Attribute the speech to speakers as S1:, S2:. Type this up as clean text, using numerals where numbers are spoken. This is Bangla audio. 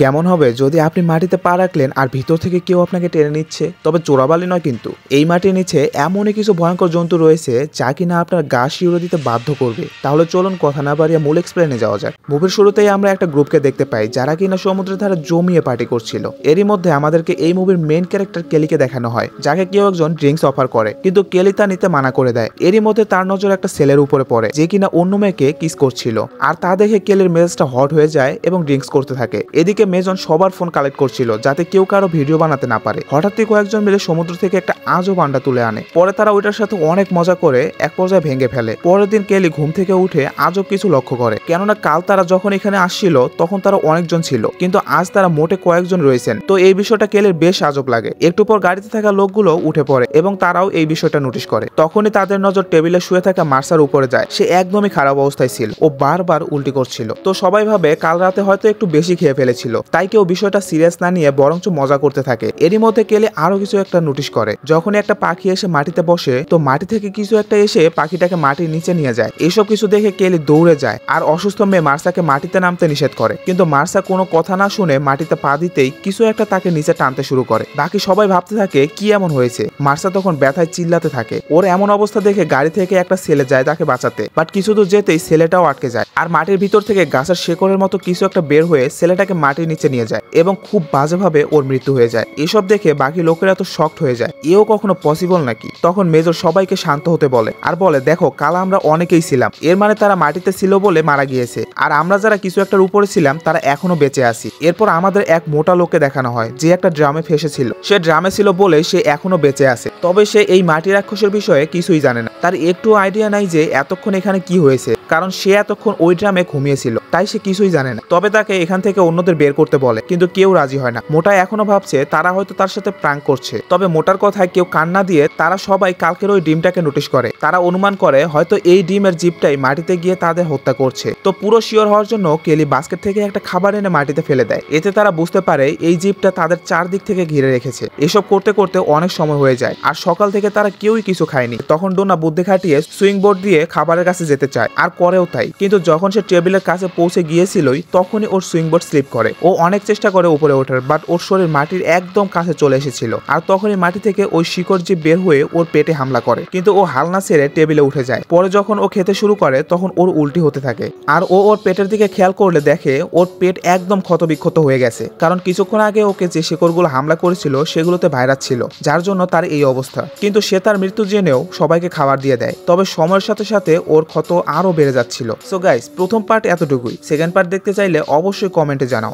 S1: কেমন হবে যদি আপনি মাটিতে পা রাখলেন আর ভিতর থেকে কেউ আপনাকে টেনে নিচ্ছে? তবে চোরাবালি নয় কিন্তু। এই মাটির নিচে এমনই কিছু ভয়ঙ্কর জন্তু রয়েছে যা কিনা আপনার গা শিউরে দিতে বাধ্য করবে। তাহলে চলুন কথা না বাড়িয়ে মূল এক্সপ্লেনে যাওয়া যাক। মুভির শুরুতেই আমরা একটা গ্রুপকে দেখতে পাই যারা কিনা সমুদ্রের ধারে জমিয়ে পার্টি করছিল। এরই মধ্যে আমাদেরকে এই মুভির মেইন ক্যারেক্টার কেলিকে দেখানো হয়, যাকে কেউ একজন ড্রিঙ্কস অফার করে, কিন্তু কেলি তা নিতে মানা করে দেয়। এরই মধ্যে তার নজর একটা ছেলের উপরে পড়ে যে কিনা অন্য মেয়েকে কিস করছিল, আর তা দেখে কেলির মেজাজটা হট হয়ে যায় এবং ড্রিঙ্কস করতে থাকে। এদিকে মেজন সবার ফোন কালেক্ট করছিল যাতে কেউ কারো ভিডিও বানাতে না পারে। হঠাৎই কয়েকজন মিলে সমুদ্র থেকে একটা আজব আন্ডা তুলে আনে। পরে তারা ওইটার সাথে অনেক মজা করে এক পর্যায়ে ভেঙে ফেলে। পরের দিন কেলি ঘুম থেকে উঠে আজব কিছু লক্ষ্য করে, কেননা কাল তারা যখন এখানে আসছিল তখন তারা অনেকজন ছিল, কিন্তু আজ তারা মোটে কয়েকজন রয়েছেন। তো এই বিষয়টা কেলির বেশ আজব লাগে। একটু পর গাড়িতে থাকা লোকগুলো উঠে পড়ে এবং তারাও এই বিষয়টা নোটিশ করে। তখনই তাদের নজর টেবিলে শুয়ে থাকা মার্সার উপরে যায়। সে একদমই খারাপ অবস্থায় ছিল, ও বারবার উল্টি করছিল। তো সবাই ভাবে কাল রাতে হয়তো একটু বেশি খেয়ে ফেলেছিল, তাই কেউ বিষয়টা সিরিয়াস না নিয়ে বরঞ্চ মজা করতে থাকে। এরই মধ্যে কেলি আরো কিছু একটা নোটিশ করে। যখনই একটা পাখি এসে মাটিতে বসে, তো মাটি থেকে কিছু একটা এসে পাখিটাকে মাটির নিচে নিয়ে যায়। এসব কিছু দেখে কেলি দৌড়ে যায় আর অসুস্থ মেয়ে মার্সাকে মাটিতে নামতে নিষেধ করে, কিন্তু মার্সা কোনো কথা না শুনে মাটিতে পা দিতেই কিছু একটা তাকে নিচে টানতে শুরু করে। বাকি সবাই ভাবতে থাকে কি এমন হয়েছে। মার্সা তখন ব্যথায় চিল্লাতে থাকে। ওর এমন অবস্থা দেখে গাড়ি থেকে একটা ছেলে যায় তাকে বাঁচাতে, বাট কিছু দূর যেতেই ছেলেটাও আটকে যায় আর মাটির ভিতর থেকে গাছের শেকড়ের মতো কিছু একটা বের হয়ে ছেলেটাকে মাটির নিচে নিয়ে যায় এবং খুব বাজেভাবে ওর মৃত্যু হয়ে যায়। এসব দেখে বাকি লোকেরা তো শকড হয়ে যায়, এও কখনো পসিবল নাকি। তখন মেজর সবাইকে শান্ত হতে বলে আর বলে, দেখো কাল আমরা অনেকেই ছিলাম, এর মানে তারা মাটিতে ছিল বলে মারা গিয়েছে, আর আমরা যারা কিছু একটার উপরে ছিলাম তারা এখনো বেঁচে আছি। এরপর আমাদের এক মোটা লোককে দেখানো হয় যে একটা ড্রামে ফেসেছিল। সে ড্রামে ছিল বলে সে এখনো বেঁচে আছে, তবে সে এই মাটি রাক্ষসের বিষয়ে কিছুই জানে না। তার একটু আইডিয়া নাই যে এতক্ষণ এখানে কি হয়েছে, কারণ সে এতক্ষণ ওই ড্রামে ঘুমিয়েছিল, তাই সে কিছুই জানে না। তবে তাকে এখান থেকে অন্যদের বের করতে বলে, কিন্তু কেউ রাজি হয় না। মোটা এখনো ভাবছে তারা হয়তো তার সাথে প্র্যাঙ্ক করছে। তবে মোটার কথায় কেউ কান না দিয়ে তারা সবাই কালকের ওই ডিমটাকে নোটিশ করে। তারা অনুমান করে হয়তো এই ডিমের জিপটাই মাটিতে গিয়ে তাদের হত্যা করছে। তো পুরো শিওর হওয়ার জন্য কেলি বাস্কেট থেকে একটা খাবার এনে মাটিতে ফেলে দেয়। এতে তারা বুঝতে পারে এই জিপটা তাদের চারদিক থেকে ঘিরে রেখেছে। এসব করতে করতে অনেক সময় হয়ে যায় আর সকাল থেকে তারা কেউই কিছু খায়নি। তখন ডোনা বুদ্ধি খাটিয়ে সুইং বোর্ড দিয়ে খাবারের কাছে যেতে চায় আর করেও তাই, কিন্তু যখন সে টেবিলের কাছে পৌঁছে গিয়েছিলই তখনই ওর সুইং বোর্ড স্লিপ করে। ও অনেক চেষ্টা করে উপরে ওঠার, বাট ওর শরীর মাটির একদম কাছে চলে এসেছিল। আর তখনই মাটি থেকে ওই শিকড় জিপ বের হয়ে ওর পেটে হামলা করে, কিন্তু ও হাল না ছেড়ে টেবিলে উঠে যায়। পরে যখন ও খেতে শুরু করে তখন ওর উল্টি হতে থাকে আর ও ওর পেটের দিকে খেয়াল করলে দেখে ওর পেট একদম ক্ষতবিক্ষত হয়ে গেছে, কারণ কিছুক্ষণ আগে ওকে যে শিকড়গুলো হামলা করেছিল সেগুলোতে ভাইরাস ছিল, যার জন্য তার এই অবস্থা। কিন্তু সে তার মৃত্যু জেনেও সবাইকে খাবার দিয়ে দেয়। তবে সময়ের সাথে সাথে ওর ক্ষত আরো বেড়ে যাচ্ছিল। সো গাইস, প্রথম পার্ট এতটুকুই। সেকেন্ড পার্ট দেখতে চাইলে অবশ্যই কমেন্টে জানাও।